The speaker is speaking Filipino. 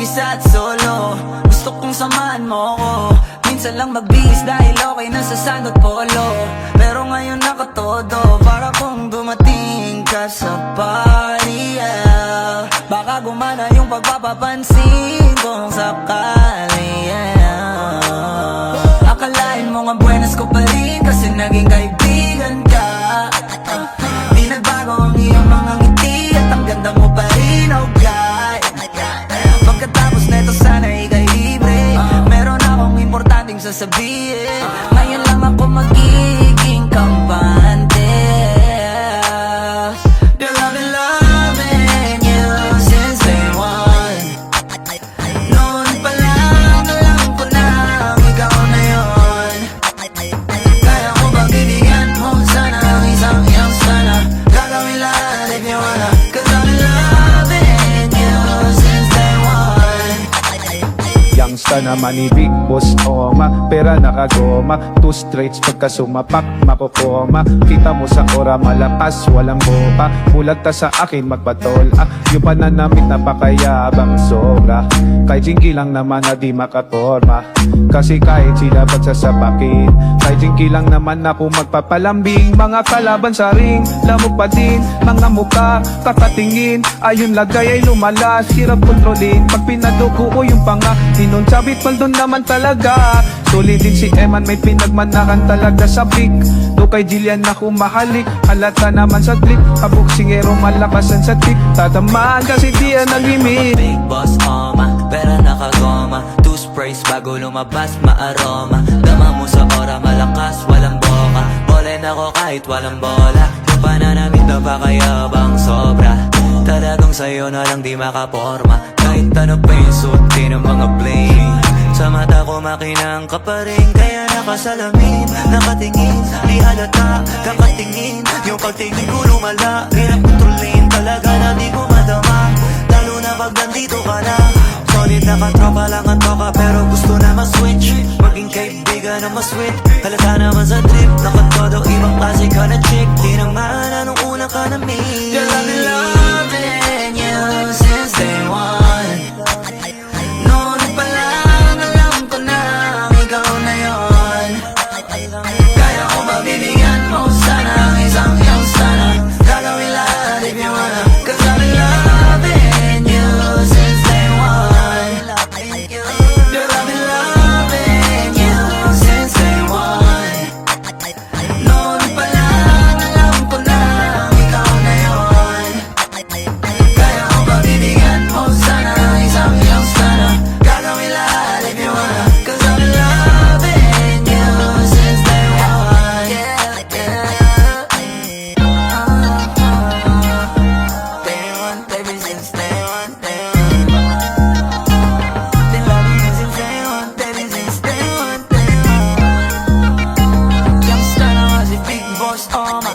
mag-isa at solo. Gusto kong samahan mo ko. Minsan lang magbihis dahil okay na sa sand at polo. Pero ngayon nakatodo, para kung dumating ka sa party, yeah. Baka gumana yung pagpapapansin kung sakali, yeah. Akalain mo nga buenas ko pa rin kasi naging kaibigan ka. Di nagbago ang iyong mga ngiti at ang ganda mo pa rin, oh God. Pagkatapos neto sana ika'y libre. Meron akong importanteng sasabihin. Ngayon lang ako magiging kampante. Girl, I've been loving you since day one. Noon pa lang alam ko na ikaw na yun. Kaya ko ba bibigyan mo sana ang isang iyong sana? Gagawin lahat if you wanna. Cause I've been loving you since day one. Youngsta naman ni Big Boss Oma, pera nakagoma, two straights pagka sumapak, mapopoma. Kita mo sa ora malakas, walang bopa. Bulag ta sa akin magpatol, yung pananamit napakayabang sobra. Kay Jinky lang naman na di makaporma, kasi kahit sila pagsasapakin. Kay Jinky lang naman ako magpapalambing. Mga kalaban sa ring, lamok pa din. Mga muka, kakatingin, ayun lagay ay lumalas. Hirap kontrolin, pag pinadugo ko yung panga. Hinun sabit doon naman talaga. Sulit din si Eman, may pinagmanakan talaga sa pick. Do kay Jillian na humahalik, halata naman sa click. Kabuksingero malakasan sa tick, tatamaan kasi di yan nag-limit. Big Boss Oma, pera nakagoma, two sprays bago lumabas maaroma. Dama mo sa ora malakas, walang boka. Bolen ako kahit walang bola. Yung pananamit na pakayabang sobra. Talagang sa'yo na lang di makaporma. Kahit ano pa yung suotin ng mga bling. Sa mata ko makinang ka pa rin, kaya nakasalamin, nakatingin, di halata, kakatingin. Yung pagtingin ko lumala, hirap kontrolin, talaga na di ko madama. Lalo na pag nandito ka na. Solid na katropa lang ang toka, pero gusto na ma-switch. Maging kaibigan na ma-sweet, halata naman sa trip. Nakatodo, ibang klase ka na chick. Di naman anong una ka na meet. Girl, I've been loving you since day one. Noon pa lang alam ko na ikaw na yun. Kaya ko ba bibigyan mo sana ang isang iyong sana? Gagawin lahat if you wanna. Cause I've been loving you since day one. Girl, I've been loving you since day one. Noon pa lang alam ko na ikaw na yun. Kaya ko ba bibigyan mo sana ang isang iyong sana? Gagawin lahat if you wanna. Cause I've been loving you since day one. Day one, baby, since day one, day one. Been loving you since day one, baby, since day one, day one. Youngster na si Big Boss Oma.